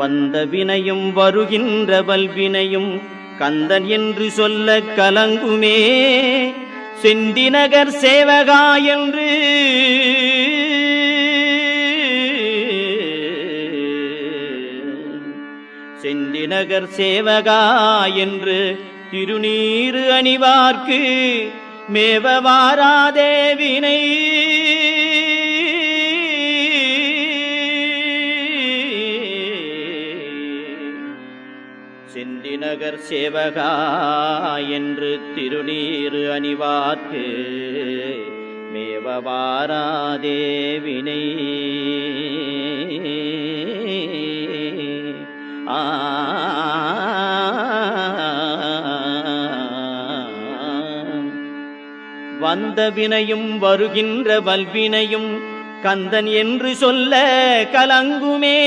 வந்த வினையும் வருகின்ற வல்வினையும் கந்தன் என்று சொல்ல கலங்குமே. செந்திநகர் சேவகா என்று செந்திநகர் சேவகா என்று திருநீறு அணிவார்க்கு மேவ வாராதே வினை. செந்திநகர் சேவகா என்று திருநீறு அணிவார்க்கு மேவ வாராதே வினை. வந்த வினையும் வருகின்ற வல்வினையும் கந்தன் என்று சொல்ல கலங்குமே.